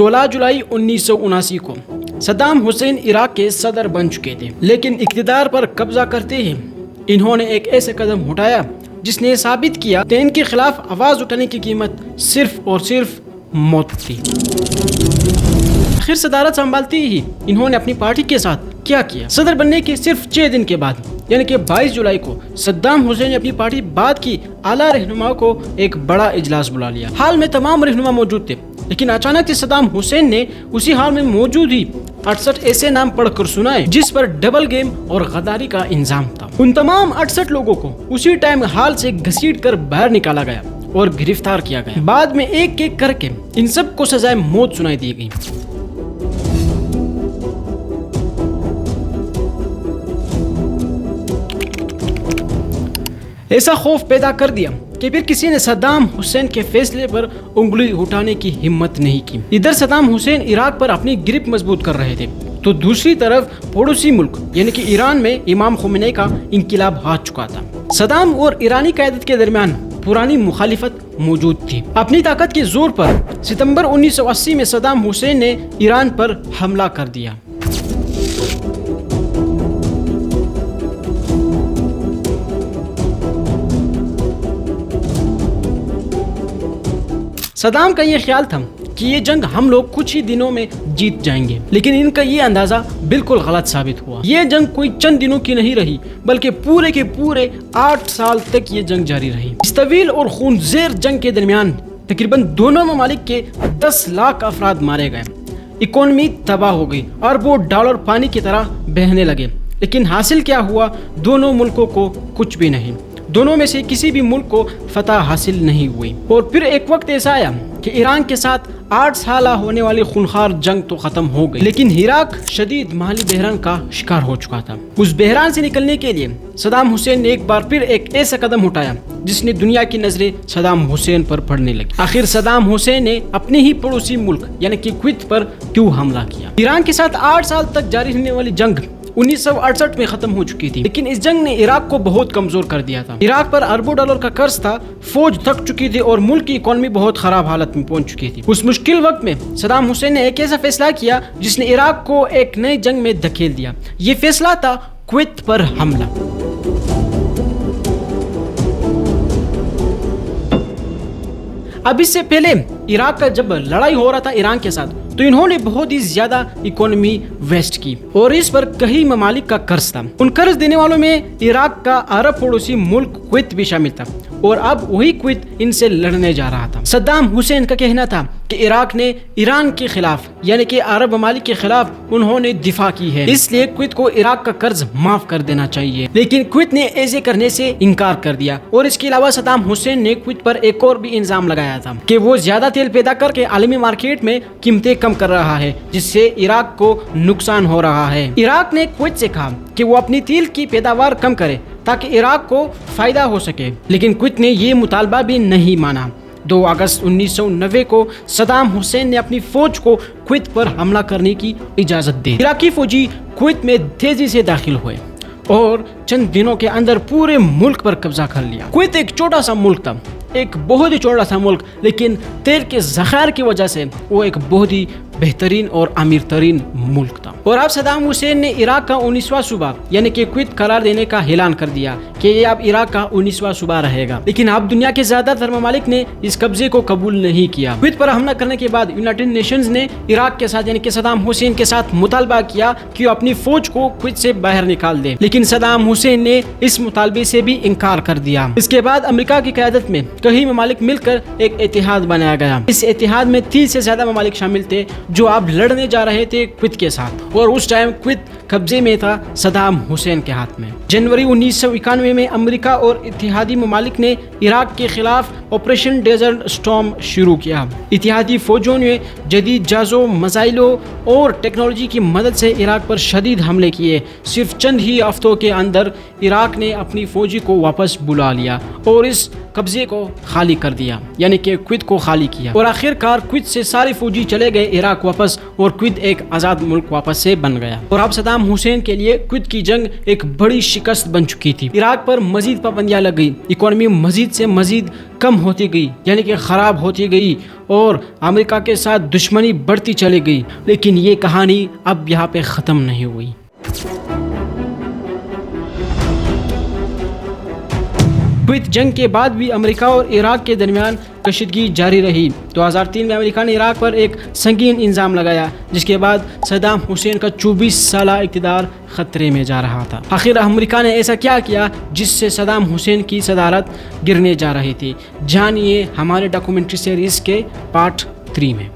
16 جولائی 1979 کو Saddam Hussein Iraq کے صدر بن چکے تھے، لیکن اقتدار پر قبضہ کرتے ہی انہوں نے ایک ایسا قدم اٹھایا جس نے ثابت کیا کہ ان کے خلاف آواز اٹھانے کی قیمت صرف اور صرف موت تھی۔ آخر صدارت سنبھالتے ہی انہوں نے اپنی پارٹی کے ساتھ کیا صدر بننے کے صرف 6 دن کے بعد یعنی کہ 22 جولائی کو صدام حسین نے اپنی پارٹی بعد کی اعلیٰ رہنما کو ایک بڑا اجلاس بلا لیا۔ حال میں تمام رہنما موجود تھے، لیکن اچانک سے صدام حسین نے اسی حال میں موجود ہی 68 ایسے نام پڑھ کر سنائے جس پر ڈبل گیم اور غداری کا انضام تھا۔ ان تمام 68 لوگوں کو اسی ٹائم حال سے گھسیٹ کر باہر نکالا گیا اور گرفتار کیا گیا۔ بعد میں ایک ایک کر کے ان سب کو سزائے موت سنائی دی گئی۔ ایسا خوف پیدا کر دیا کہ پھر کسی نے صدام حسین کے فیصلے پر انگلی اٹھانے کی ہمت نہیں کی۔ ادھر صدام حسین عراق پر اپنی گرپ مضبوط کر رہے تھے تو دوسری طرف پڑوسی ملک یعنی کہ ایران میں امام خمینی کا انقلاب آ چکا تھا۔ صدام اور ایرانی قیادت کے درمیان پرانی مخالفت موجود تھی۔ اپنی طاقت کے زور پر ستمبر 1980 میں صدام حسین نے ایران پر حملہ کر دیا۔ صدام کا یہ خیال تھا کہ یہ جنگ ہم لوگ کچھ ہی دنوں میں جیت جائیں گے، لیکن ان کا یہ اندازہ بالکل غلط ثابت ہوا۔ یہ جنگ کوئی چند دنوں کی نہیں رہی بلکہ پورے کے پورے 8 سال تک یہ جنگ جاری رہی۔ اس طویل اور خونزیر جنگ کے درمیان تقریباً دونوں ممالک کے 10 لاکھ افراد مارے گئے، اکانومی تباہ ہو گئی، اربوں ڈالر پانی کی طرح بہنے لگے، لیکن حاصل کیا ہوا؟ دونوں ملکوں کو کچھ بھی نہیں۔ دونوں میں سے کسی بھی ملک کو فتح حاصل نہیں ہوئی۔ اور پھر ایک وقت ایسا آیا کہ ایران کے ساتھ 8 سالہ ہونے والی خونخوار جنگ تو ختم ہو گئی، لیکن عراق شدید مالی بحران کا شکار ہو چکا تھا۔ اس بحران سے نکلنے کے لیے صدام حسین نے ایک بار پھر ایک ایسا قدم اٹھایا جس نے دنیا کی نظریں صدام حسین پر پڑنے لگی۔ آخر صدام حسین نے اپنے ہی پڑوسی ملک یعنی کہ کویت پر کیوں حملہ کیا؟ ایران کے ساتھ 8 سال تک جاری رہنے والی جنگ 1968 میں ختم ہو چکی تھی، لیکن اس جنگ نے عراق کو بہت کمزور کر دیا تھا۔ عراق پر اربوں ڈالر کا قرض تھا، فوج تھک چکی تھی اور ملک کی اکانومی بہت خراب حالت میں پہنچ چکی تھی۔ اس مشکل وقت میں صدام حسین نے ایک ایسا فیصلہ کیا جس نے عراق کو ایک نئی جنگ میں دھکیل دیا۔ یہ فیصلہ تھا کویت پر حملہ۔ اب اس سے پہلے عراق کا جب لڑائی ہو رہا تھا ایران کے ساتھ تو انہوں نے بہت ہی زیادہ اکانومی ویسٹ کی اور اس پر کئی ممالک کا قرض تھا۔ ان قرض دینے والوں میں عراق کا عرب پڑوسی ملک کویت بھی شامل تھا اور اب وہی کویت ان سے لڑنے جا رہا تھا۔ صدام حسین کا کہنا تھا کہ عراق نے ایران کے خلاف یعنی کہ عرب ممالک کے خلاف انہوں نے دفاع کی ہے، اس لیے کویت کو عراق کا قرض معاف کر دینا چاہیے، لیکن کویت نے ایسے کرنے سے انکار کر دیا۔ اور اس کے علاوہ صدام حسین نے کویت پر ایک اور بھی الزام لگایا تھا کہ وہ زیادہ تیل پیدا کر کے عالمی مارکیٹ میں قیمتیں کم کر رہا ہے، جس سے عراق کو نقصان ہو رہا ہے۔ عراق نے کویت سے کہا کہ وہ اپنی تیل کی پیداوار کم کرے تاکہ عراق کو فائدہ ہو سکے، لیکن کویت نے یہ مطالبہ بھی نہیں مانا۔ 2 اگست 1990 کو صدام حسین نے اپنی فوج کو کویت پر حملہ کرنے کی اجازت دی۔ عراقی فوجی کویت میں تیزی سے داخل ہوئے اور چند دنوں کے اندر پورے ملک پر قبضہ کر لیا۔ کویت ایک چھوٹا سا ملک تھا، ایک بہت ہی چھوٹا سا ملک، لیکن تیل کے ذخائر کی وجہ سے وہ ایک بہت ہی بہترین اور امیر ترین ملک تھا۔ اور اب صدام حسین نے عراق کا 19واں صوبہ یعنی کہ کویت قرار دینے کا اعلان کر دیا کہ یہ اب عراق کا 19واں صوبہ رہے گا، لیکن اب دنیا کے زیادہ تر ممالک نے اس قبضے کو قبول نہیں کیا۔ کویت پر حملہ کرنے کے بعد یونائٹڈ نیشنز نے عراق کے ساتھ یعنی کہ صدام حسین کے ساتھ مطالبہ کیا کہ وہ اپنی فوج کو کویت سے باہر نکال دے، لیکن صدام حسین نے اس مطالبے سے بھی انکار کر دیا۔ اس کے بعد امریکہ کی قیادت میں کئی ممالک مل کر ایک اتحاد بنایا گیا۔ اس اتحاد میں 30 سے زیادہ ممالک شامل تھے جو اب لڑنے جا رہے تھے کویت کے ساتھ، اور اس ٹائم کویت قبضے میں تھا صدام حسین کے ہاتھ میں۔ جنوری 1991 میں امریکہ اور اتحادی ممالک نے عراق کے خلاف آپریشن ڈیزرٹ اسٹارم شروع کیا۔ اتحادی فوجوں نے جدید جہازوں، میزائلوں اور ٹیکنالوجی کی مدد سے عراق پر شدید حملے کیے۔ صرف چند ہی ہفتوں کے اندر عراق نے اپنی فوجی کو واپس بلا لیا اور اس قبضے کو خالی کر دیا یعنی کہ کویت کو خالی کیا، اور آخر کار کویت سے سارے فوجی چلے گئے عراق واپس اور کویت ایک آزاد ملک واپس سے بن گیا۔ اور اب صدام صدام حسین کے لیے خود کی جنگ ایک بڑی شکست بن چکی تھی. عراق پر مزید پابندیاں لگ گئی, اکانومی مزید سے مزید کم ہوتی گئی, یعنی کہ خراب ہوتی گئی, اور امریکہ کے ساتھ دشمنی بڑھتی چلی گئی. لیکن یہ کہانی اب یہاں پہ ختم نہیں ہوئی. کویت جنگ کے بعد بھی امریکہ اور عراق کے درمیان کشیدگی جاری رہی. 2003 میں امریکہ نے عراق پر ایک سنگین الزام لگایا, جس کے بعد صدام حسین کا 24 سالہ اقتدار خطرے میں جا رہا تھا. آخر امریکہ نے ایسا کیا کیا جس سے صدام حسین کی صدارت گرنے جا رہی تھی؟ جانیے ہمارے ڈاکومنٹری سیریز کے پارٹ 3 میں.